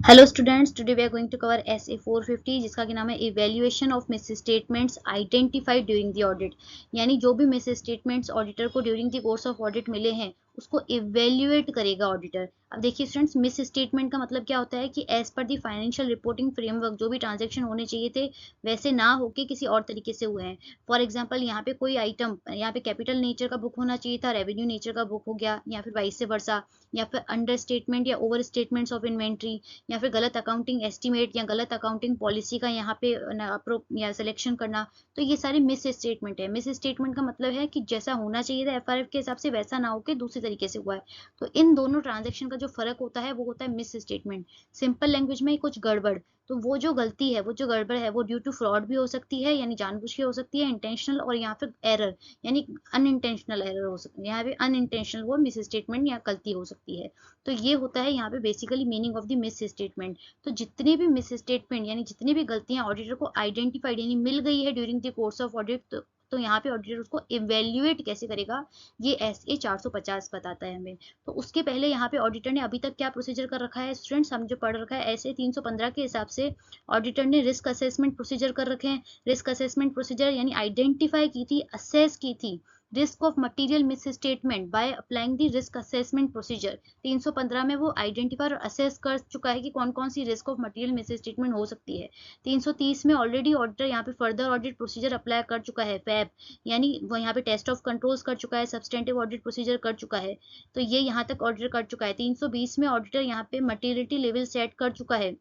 Hello students, today we are going to cover SA 450 जिसका कि नाम है evaluation of misstatements identified during the audit. यानी जो भी मिस स्टेटमेंट्स ऑडिटर को during the course of audit मिले हैं उसको इवैल्यूएट करेगा ऑडिटर। अब देखिए स्टूडेंट्स, मिस स्टेटमेंट का मतलब क्या होता है कि as per the financial reporting framework जो भी ट्रांजेक्शन होने चाहिए थे वैसे ना होके किसी और तरीके से हुए हैं। फॉर एग्जाम्पल, यहाँ पे कोई आइटम, यहाँ पे कैपिटल नेचर का बुक होना चाहिए था, रेवेन्यू नेचर का बुक हो गया, या फिर वाइस वर्सा, या फिर अंडर स्टेटमेंट या ओवर स्टेटमेंट्स ऑफ इन्वेंट्री, या फिर गलत अकाउंटिंग एस्टीमेट या गलत अकाउंटिंग पॉलिसी का यहाँ पे या सिलेक्शन करना। तो ये सारे मिस स्टेटमेंट है। मिस स्टेटमेंट का मतलब है कि जैसा होना चाहिए था एफआरएफ के हिसाब से वैसा ना होकर दूसरे तरीके से हुआ है। तो इन दोनों ट्रांजेक्शन का जो फर्क होता है वो होता है मिस स्टेटमेंट। सिंपल लैंग्वेज में कुछ गड़बड़। तो वो जो गलती है, वो जो गड़बड़ है, वो ड्यू टू फ्रॉड भी हो सकती है, यानी जानबूझ के हो सकती है, इंटेंशनल, और यहाँ फिर एरर यानी अनइंटेंशनल एरर हो सकती है। यहाँ पे अनइंटेंशनल वो मिस स्टेटमेंट या गलती हो सकती है। तो ये होता है यहाँ पे basically meaning of the miss statement. तो जितने भी मिस स्टेटमेंट यानी जितनी भी गलतियां ऑडिटर को आइडेंटिफाइड यानी मिल गई है during the course of audit, तो यहाँ पे ऑडिटर उसको इवेल्युएट कैसे करेगा, ये एसए 450 बताता है हमें। तो उसके पहले यहाँ पे ऑडिटर ने अभी तक क्या प्रोसीजर कर रखा है स्टूडेंट्स, हम जो पढ़ रखा है एसए 315 के हिसाब से ऑडिटर ने रिस्क असेसमेंट प्रोसीजर कर रखे हैं। रिस्क असेसमेंट प्रोसीजर यानी आइडेंटिफाई की थी, असेस की थी risk of material miss statement by applying the risk assessment procedure. 315 में वो आइडेंटिफाई और असेस कर चुका है कि कौन कौन सी risk of material misstatement हो सकती है। 330 में ऑलरेडी ऑडिटर यहाँ पे फर्दर ऑडिट प्रोसीजर अप्लाई कर चुका है, फैब, यानी वो यहाँ पे टेस्ट ऑफ कंट्रोल्स कर चुका है, सब्सटेंटिव ऑडिट प्रोसीजर कर चुका है। तो ये यहाँ तक ऑडिटर कर चुका है। 320 में ऑडिटर यहाँ पे मटेरियलिटी लेवल सेट कर चुका है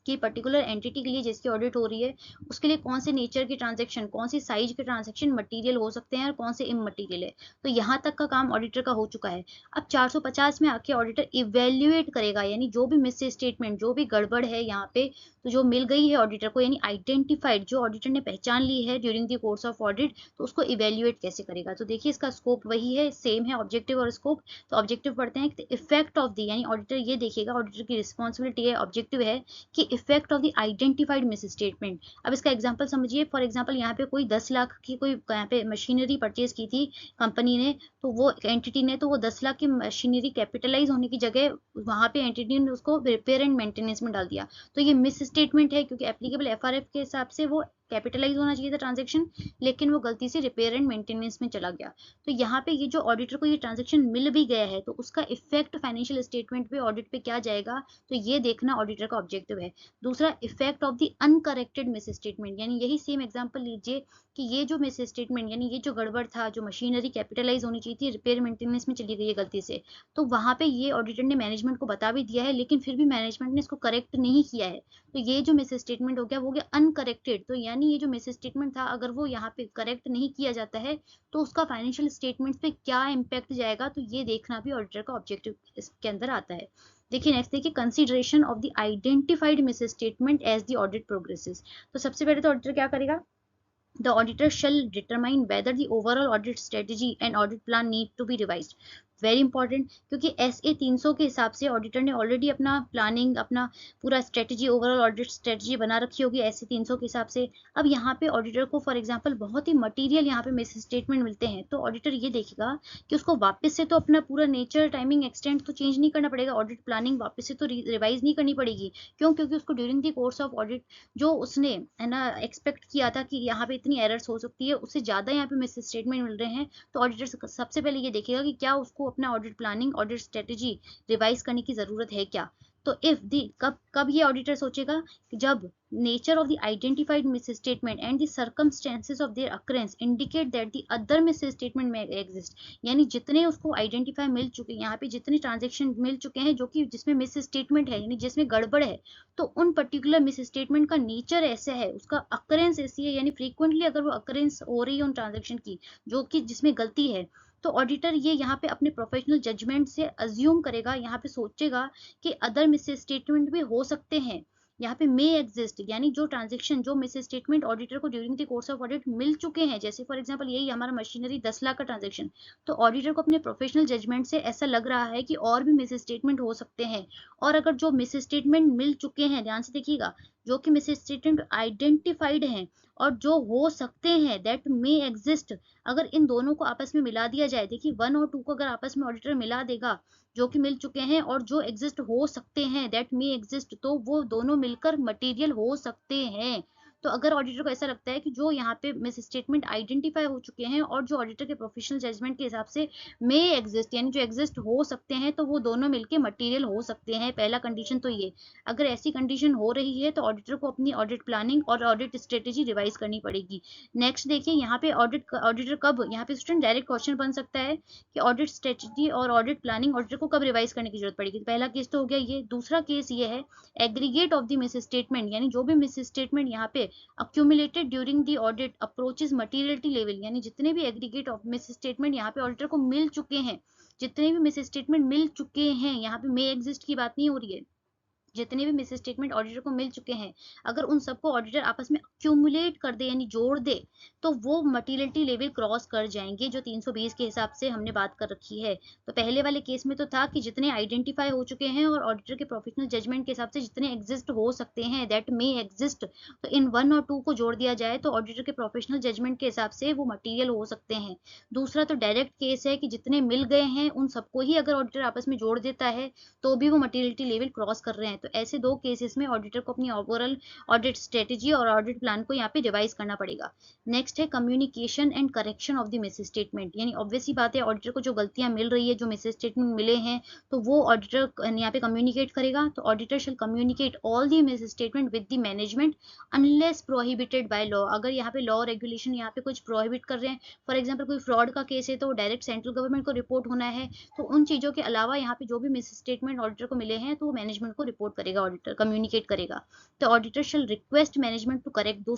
कि पर्टिकुलर एंटिटी के लिए जिसकी ऑडिट हो रही है उसके लिए कौन से नेचर की ट्रांजैक्शन, कौन सी साइज के ट्रांजैक्शन मटेरियल हो सकते हैं और कौन से इममटेरियल है। तो यहाँ तक का काम ऑडिटर का हो चुका है। अब 450 में आके ऑडिटर इवेल्युएट करेगा, यानी जो भी मिस स्टेटमेंट, जो भी गड़बड़ है यहाँ पे, तो जो मिल गई है ऑडिटर को यानी आइडेंटिफाइड, जो ऑडिटर ने पहचान ली है during the course of audit, तो उसको इवेल्युएट कैसे करेगा। तो देखिए इसका स्कोप वही है, सेम है, ऑब्जेक्टिव और स्कोप। तो ऑब्जेक्टिव पढ़ते हैं, इफेक्ट ऑफ दी, यानी ऑडिटर ये देखेगा, ऑडिटर की रिस्पॉन्सिबिलिटी है, ऑब्जेक्टिव है कि effect of the identified miss statement. अब इसका एग्जांपल समझिए। फॉर एग्जांपल यहाँ पे कोई 10 लाख की कोई यहाँ पे मशीनरी परचेज की थी कंपनी ने, तो वो एंटिटी ने, तो वो 10 लाख की मशीनरी कैपिटलाइज होने की जगह वहां पे एंटिटी ने उसको रिपेयर एंड मेंटेनेंस में डाल दिया। तो ये मिस स्टेटमेंट है, क्योंकि एप्लीकेबल एफआरएफ के हिसाब से वो कैपिटलाइज होना चाहिए था ट्रांजेक्शन, लेकिन वो गलती से रिपेयर एंड मेंटेनेंस में चला गया। तो यहाँ पे ये जो ऑडिटर को ये ट्रांजेक्शन मिल भी गया है तो उसका इफेक्ट फाइनेंशियल स्टेटमेंट पे, ऑडिट पे क्या जाएगा, तो ये देखना ऑडिटर का ऑब्जेक्टिव है। दूसरा, effect of the uncorrected miss statement, यानी यही सेम एग्जांपल लीजिए कि ये जो मिस स्टेटमेंट यानी ये जो गड़बड़ था, जो मशीनरी कैपिटलाइज होनी चाहिए थी रिपेयर मेंटेनेंस में चली गई है गलती से, तो वहां पे ये ऑडिटर ने मैनेजमेंट को बता भी दिया है, लेकिन फिर भी मैनेजमेंट ने इसको करेक्ट नहीं किया है। तो ये जो मिस स्टेटमेंट हो गया वो हो गया अनकरेक्टेड। तो यानी ये जो मिस स्टेटमेंट था अगर वो यहाँ पे करेक्ट नहीं किया जाता है तो उसका फाइनेंशियल स्टेटमेंट्स पे क्या इम्पैक्ट जाएगा, तो ये देखना भी ऑडिटर का ऑब्जेक्टिव इसके अंदर आता है। देखिए नेक्स्ट, देखिए consideration of the identified misstatement as the audit progresses. तो सबसे पहले तो ऑडिटर क्या करेगा, the auditor shall determine whether the overall audit strategy and audit plan need to be revised। Very important, क्योंकि एसए 300 के हिसाब से ऑडिटर ने ऑलरेडी अपना प्लानिंग, अपना पूरा स्ट्रेटजी, ओवरऑल ऑडिट स्ट्रेटजी बना रखी होगी एसए 300 के हिसाब से। अब यहाँ पे ऑडिटर को फॉर एग्जांपल बहुत ही मटेरियल यहाँ पे मिस स्टेटमेंट मिलते हैं, तो ऑडिटर ये देखेगा कि उसको वापस से तो अपना पूरा नेचर, टाइमिंग, एक्सटेंट तो चेंज नहीं करना पड़ेगा, ऑडिट प्लानिंग वापस से तो रिवाइज नहीं करनी पड़ेगी। क्यों? क्योंकि उसको during the course of audit जो उसने है ना एक्सपेक्ट किया था कि यहाँ पे इतनी एरर्स हो सकती है, उससे ज्यादा यहाँ पे मिस स्टेटमेंट मिल रहे हैं। तो ऑडिटर सबसे पहले ये देखेगा कि क्या उसको अपना audit planning, audit strategy revise करने की जरूरत है क्या। तो इफ दी, कब कब ये ऑडिटर सोचेगा कि जब nature of the identified misstatement and the circumstances of their occurrence indicate that the other miss statement में एग्जिस्ट। यानी जितने उसको आइडेंटिफाई मिल चुके, यहाँ पे जितने ट्रांजेक्शन मिल चुके हैं जो कि जिसमें मिस स्टेटमेंट है यानी जिसमें गड़बड़ है, तो उन पर्टिकुलर मिस स्टेटमेंट का नेचर ऐसा है, उसका अकरेंस ऐसी है, यानी फ्रीक्वेंटली अगर वो अकरेंस हो रही है उन ट्रांजेक्शन की जो कि जिसमें गलती है, तो ऑडिटर ये यहाँ पे अपने प्रोफेशनल जजमेंट से अज्यूम करेगा, यहाँ पे सोचेगा कि अदर मिस स्टेटमेंट भी हो सकते हैं, यहाँ पे मे एग्जिस्ट, यानी जो ट्रांजेक्शन, जो मिस स्टेटमेंट ऑडिटर को during the course of audit मिल चुके हैं, जैसे फॉर एग्जांपल यही हमारा मशीनरी 10 लाख का ट्रांजेक्शन, तो ऑडिटर को अपने प्रोफेशनल जजमेंट से ऐसा लग रहा है कि और भी मिस स्टेटमेंट हो सकते हैं। और अगर जो मिस स्टेटमेंट मिल चुके हैं, ध्यान से देखिएगा, जो कि मिस स्टेटमेंट आइडेंटिफाइड हैं और जो हो सकते हैं, दैट मे एग्जिस्ट, अगर इन दोनों को आपस में मिला दिया जाए, देखिए 1 और 2 को अगर आपस में ऑडिटर मिला देगा, जो कि मिल चुके हैं और जो एग्जिस्ट हो सकते हैं, दैट मे एग्जिस्ट, तो वो दोनों मिलकर मटेरियल हो सकते हैं। तो अगर ऑडिटर को ऐसा लगता है कि जो यहाँ पे मिस स्टेटमेंट आइडेंटिफाई हो चुके हैं और जो ऑडिटर के प्रोफेशनल जजमेंट के हिसाब से मे एग्जिस्ट, यानी जो एग्जिस्ट हो सकते हैं, तो वो दोनों मिलके मटेरियल हो सकते हैं। पहला कंडीशन तो ये, अगर ऐसी कंडीशन हो रही है तो ऑडिटर को अपनी ऑडिट प्लानिंग और ऑडिट स्ट्रेटेजी रिवाइज करनी पड़ेगी। नेक्स्ट देखिए यहाँ पे ऑडिटर कब, यहाँ पे स्टूडेंट डायरेक्ट क्वेश्चन बन सकता है कि ऑडिट स्ट्रेटेजी और ऑडिट प्लानिंग ऑडिटर को कब रिवाइज करने की जरूरत पड़ेगी। पहला केस तो हो गया ये। दूसरा केस ये है aggregate of the miss statement, यानी जो भी मिस स्टेटमेंट यहाँ पे accumulated during the audit approaches materiality level, यानी जितने भी एग्रीगेट ऑफ मिस स्टेटमेंट यहाँ पे ऑडिटर को मिल चुके हैं, जितने भी मिस स्टेटमेंट मिल चुके हैं, यहाँ पे मे एग्जिस्ट की बात नहीं हो रही है, जितने भी मिस स्टेटमेंट ऑडिटर को मिल चुके हैं, अगर उन सबको ऑडिटर आपस में अक्यूमुलेट कर दे यानी जोड़ दे, तो वो मटीरियलिटी लेवल क्रॉस कर जाएंगे, जो 320 के हिसाब से हमने बात कर रखी है। तो पहले वाले केस में तो था कि जितने आइडेंटिफाई हो चुके हैं और ऑडिटर के प्रोफेशनल जजमेंट के हिसाब से जितने एग्जिस्ट हो सकते हैं, दैट मे एग्जिस्ट, तो इन 1 और 2 को जोड़ दिया जाए तो ऑडिटर के प्रोफेशनल जजमेंट के हिसाब से वो मटीरियल हो सकते हैं। दूसरा तो डायरेक्ट केस है कि जितने मिल गए हैं उन सबको ही अगर ऑडिटर आपस में जोड़ देता है तो भी वो मटीरियलिटी लेवल क्रॉस कर रहे हैं। तो ऐसे दो केसेस में ऑडिटर को अपनी ओवरऑल ऑडिट स्ट्रेटेजी और ऑडिट प्लान को यहाँ पे रिवाइज करना पड़ेगा। नेक्स्ट है communication and correction of the miss statement, यानी ऑब्वियस ही बात है ऑडिटर को जो गलतियां मिल रही है, जो मिस स्टेटमेंट मिले हैं, तो वो ऑडिटर यहाँ पे कम्युनिकेट करेगा। तो auditor shall communicate all the miss statement with the management unless prohibited by law. अगर यहाँ पे लॉ रेगुलेशन यहाँ पे कुछ प्रोहिबिट कर रहे हैं, फॉर एग्जाम्पल कोई फ्रॉड का केस है तो डायरेक्ट सेंट्रल गवर्नमेंट को रिपोर्ट होना है, तो उन चीजों के अलावा यहाँ पे जो भी मिस स्टेटमेंट ऑडिटर को मिले हैं तो वो मैनेजमेंट को रिपोर्ट करेगा, ऑडिटर कम्युनिकेट करेगा। तो auditor shall request management to correct दो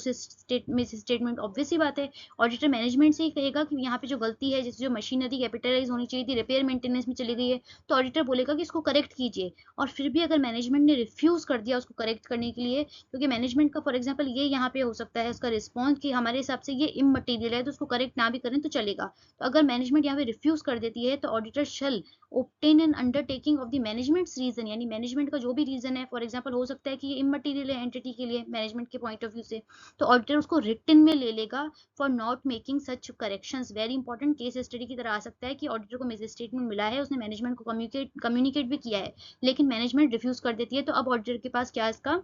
मिस स्टेटमेंट। ऑब्वियस ही बात है ऑडिटर मैनेजमेंट से ही कहेगा कि यहाँ पे जो गलती है, जैसे जो मशीनरी कैपिटलाइज होनी चाहिए थी रिपेयर मेंटेनेंस में चली गई है, तो ऑडिटर बोलेगा कि इसको करेक्ट कीजिए। और फिर भी अगर मैनेजमेंट ने रिफ्यूज कर दिया उसको करेक्ट करने के लिए, क्योंकि मैनेजमेंट का फॉर एग्जाम्पल ये यहाँ पे हो सकता है उसका रिस्पॉन्स कि हमारे हिसाब से ये इमटेरियल है तो उसको करेक्ट ना भी करें तो चलेगा। तो अगर मैनेजमेंट यहाँ पे रिफ्यूज कर देती है तो auditor shell obtain an undertaking of the management's reason, यानी मैनेजमेंट का जो भी रीजन है, फॉर एग्जांपल हो सकता है कि ये इमटेरियल है एंटिटी के लिए मैनेजमेंट के पॉइंट ऑफ व्यू से, तो ऑडिटर उसको रिटन में ले लेगा for not making such corrections. Very important case study की तरह आ सकता है कि ऑडिटर को मिस स्टेटमेंट मिला है, उसने मैनेजमेंट को कम्युनिकेट भी किया है, लेकिन मैनेजमेंट रिफ्यूज कर देती है, तो अब ऑडिटर के पास क्या इसका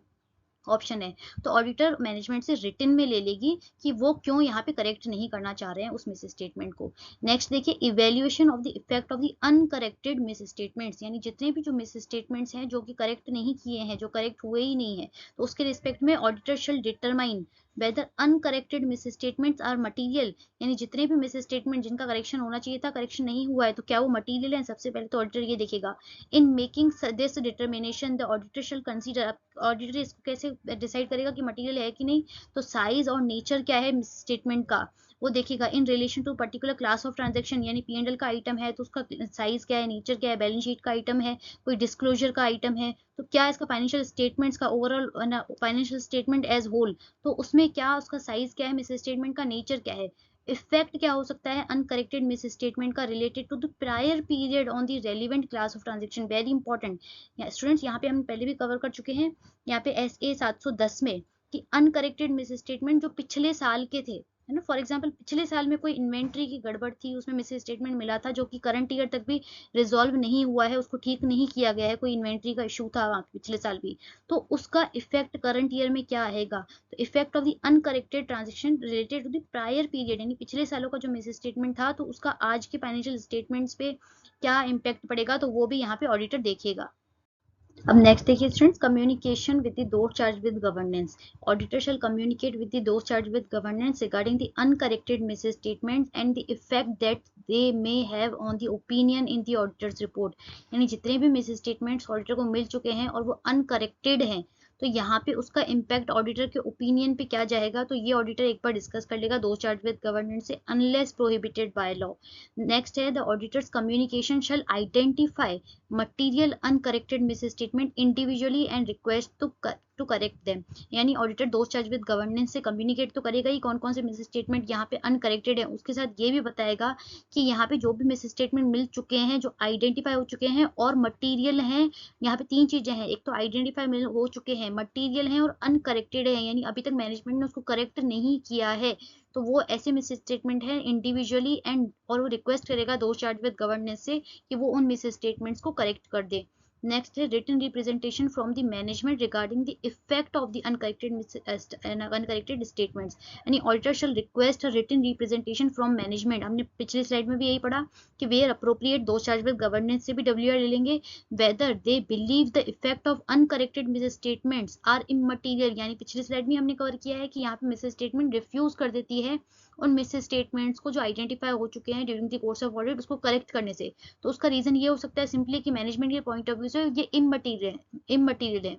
ऑप्शन है, तो ऑडिटर मैनेजमेंट से रिटन में ले लेगी कि वो क्यों यहाँ पे करेक्ट नहीं करना चाह रहे हैं उस मिस स्टेटमेंट को। नेक्स्ट देखिए evaluation of the effect of the uncorrected miss statements, यानी जितने भी जो मिस स्टेटमेंट्स हैं जो कि करेक्ट नहीं किए हैं, जो करेक्ट हुए ही नहीं है, तो उसके रिस्पेक्ट में auditor shall determine whether uncorrected misstatements are material, यानी जितने भी मिस स्टेटमेंट जिनका करेक्शन होना चाहिए था करेक्शन नहीं हुआ है, तो क्या वो मटीरियल है। सबसे पहले तो ऑडिटर ये देखेगा, in making this determination the auditor shall consider, auditor इसको कैसे डिसाइड करेगा कि मटेरियल है कि नहीं, तो साइज और नेचर क्या है स्टेटमेंट का वो देखेगा। In relation to particular class of transaction, यानी पी&एल का आइटम है तो उसका साइज क्या है, नेचर क्या है, बैलेंस शीट का आइटम है, कोई डिस्क्लोजर का आइटम है, तो क्या इसका फाइनेंशियल स्टेटमेंट्स का overall financial statement as whole, तो उसमें क्या उसका साइज क्या है, मिस स्टेटमेंट का नेचर क्या है, इफेक्ट क्या हो सकता है अनकरेक्टेड मिस स्टेटमेंट का related to the prior period on the relevant class of transaction. Very important students, यहाँ पे हम पहले भी कवर कर चुके हैं यहाँ पे SA 710 में कि अनकरेक्टेड मिस स्टेटमेंट जो पिछले साल के थे, है ना, फॉर एग्जांपल पिछले साल में कोई इन्वेंट्री की गड़बड़ थी, उसमें मिस स्टेटमेंट मिला था जो कि करंट ईयर तक भी रिजॉल्व नहीं हुआ है, उसको ठीक नहीं किया गया है, कोई इन्वेंट्री का इशू था वहाँ पिछले साल भी, तो उसका इफेक्ट करंट ईयर में क्या आएगा, तो effect of the uncorrected transaction related to the prior period, यानी पिछले सालों का जो मिस स्टेटमेंट था तो उसका आज के फाइनेंशियल स्टेटमेंट्स पे क्या इम्पैक्ट पड़ेगा, तो वो भी यहाँ पे ऑडिटर देखेगा। अब नेक्स्ट देखिए students, communication with the those charged with governance. Auditor shall communicate with the those charged with governance regarding the uncorrected misstatement and the effect that they may have on the opinion in the auditor's report, यानी जितने भी misstatements auditor को मिल चुके हैं और वो uncorrected हैं, तो यहाँ पे उसका इम्पैक्ट ऑडिटर के ओपिनियन पे क्या जाएगा, तो ये ऑडिटर एक बार डिस्कस कर लेगा दो चार्ज विद गवर्नेंस से unless prohibited by law. Next है the auditor's communication shall identify material uncorrected misstatement individually and request to correct them, यानी auditor those charged with governance से communicate तो करेगा ही कौन कौन से मिस स्टेटमेंट यहाँ पे अनकरेक्टेड है, उसके साथ ये भी बताएगा कि यहाँ पे जो भी मिस स्टेटमेंट मिल चुके हैं, जो आइडेंटिफाई हो चुके हैं और मटीरियल हैं, यहाँ पे तीन चीजें हैं, एक तो आइडेंटिफाई हो चुके हैं, हैं, मटीरियल हैं और अनकरेक्टेड हैं, यानी अभी तक मैनेजमेंट ने उसको करेक्ट नहीं किया है, तो वो ऐसे मिस स्टेटमेंट है इंडिविजुअली एंड और वो रिक्वेस्ट करेगा दोज चार्ज विद गवर्नेंस से कि वो उन मिस स्टेटमेंट्स को करेक्ट कर दे। नेक्स्ट है written representation from the management regarding the effect of the uncorrected statements, यानी auditor shall request written representation from management. हमने पिछले स्लाइड में भी यही पढ़ा कि where appropriate those charged with governance से भी WR ले लेंगे, whether they believe the effect of uncorrected misstatements are immaterial, यानी पिछली स्लाइड में हमने कवर किया है कि यहाँ पे मिस स्टेटमेंट रिफ्यूज कर देती है उन मिस स्टेटमेंट्स को जो आइडेंटिफाई हो चुके हैं during the course of audit, उसको करेक्ट करने से। तो उसका रीजन ये हो सकता है सिंपली कि मैनेजमेंट के पॉइंट ऑफ व्यू से ये इमटेरियल है,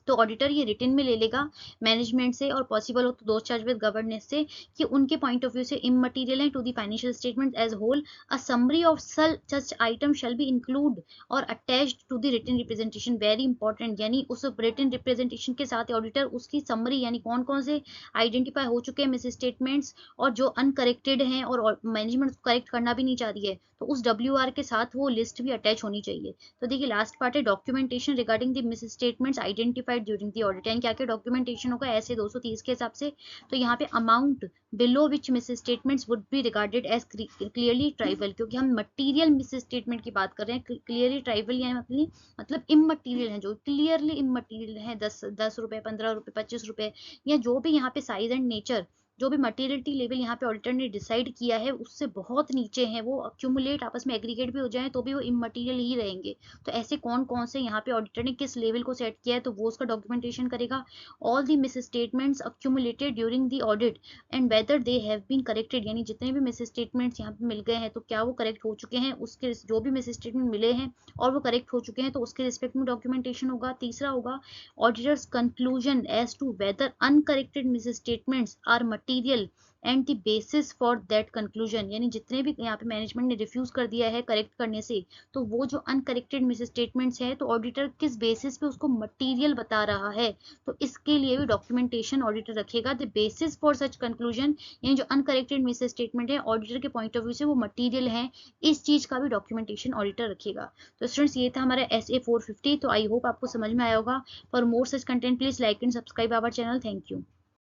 तो ऑडिटर ये रिटन में ले लेगा मैनेजमेंट से और पॉसिबल हो तो दोज चार्ज विद गवर्नेंस से कि उनके पॉइंट ऑफ व्यू से इमटेरियल है to the financial statement as whole. A summary of such item shall be include or attached to the written representation, very important, यानी उस written representation के साथ auditor उसकी समरी यानी कौन कौन से आइडेंटिफाई हो चुके हैं मिस स्टेटमेंट्स और जो अनकरेक्टेड हैं और मैनेजमेंट उसको करेक्ट करना भी नहीं चाह रही है, तो उस WR के साथ वो लिस्ट भी अटैच होनी चाहिए। तो देखिए लास्ट पार्ट है documentation regarding the miss statements identified during the audit, यानी क्या क्या डॉक्यूमेंटेशन होगा ऐसे 230 के हिसाब से। तो यहाँ पे amount below which misstatements would be regarded as clearly trivial, क्योंकि हम मटीरियल मिस स्टेटमेंट की बात कर रहे हैं, क्लियरली ट्राइबल यानी मतलब इमटीरियल है, जो क्लियरली इमटीरियल है, 10 रुपए, 15 रुपए, 25 रुपए, या जो भी यहाँ पे साइज एंड नेचर, जो भी मटेरियलिटी लेवल यहाँ पे ऑडिटर ने डिसाइड किया है उससे बहुत नीचे हैं, वो अक्यूमुलेट आपस में एग्रीगेट भी हो जाए तो भी वो इमटेरियल ही रहेंगे। तो ऐसे कौन कौन से यहाँ पे ऑडिटर ने किस लेवल को सेट किया है तो वो उसका डॉक्यूमेंटेशन करेगा। All the misstatements accumulated during the audit and whether they have been corrected, यानी जितने भी मिस स्टेटमेंट्स यहाँ पे मिल गए हैं तो क्या वो करेक्ट हो चुके हैं, उसके जो भी मिस स्टेटमेंट मिले हैं और वो करेक्ट हो चुके हैं तो उसके रिस्पेक्ट में डॉक्यूमेंटेशन होगा। तीसरा होगा auditor's conclusion as to whether uncorrected misstatements are material and the basis for that conclusion, यानी जितने भी यहाँ पे मैनेजमेंट ने रिफ्यूज कर दिया है करेक्ट करने से, तो वो जो अनकरेक्टेड मिस स्टेटमेंट्स है तो ऑडिटर किस बेसिस पे उसको मटीरियल बता रहा है, तो इसके लिए भी डॉक्यूमेंटेशन ऑडिटर रखेगा। The basis for such conclusion, यानी जो अनकरेक्टेड मिस स्टेटमेंट है ऑडिटर के पॉइंट ऑफ व्यू से वो मटीरियल है, इस चीज का भी डॉक्यूमेंटेशन ऑडिटर रखेगा। तो स्टूडेंट्स ये था हमारा SA 450, तो आई होप आपको समझ में आया होगा। For more such content please like and subscribe our channel. Thank you.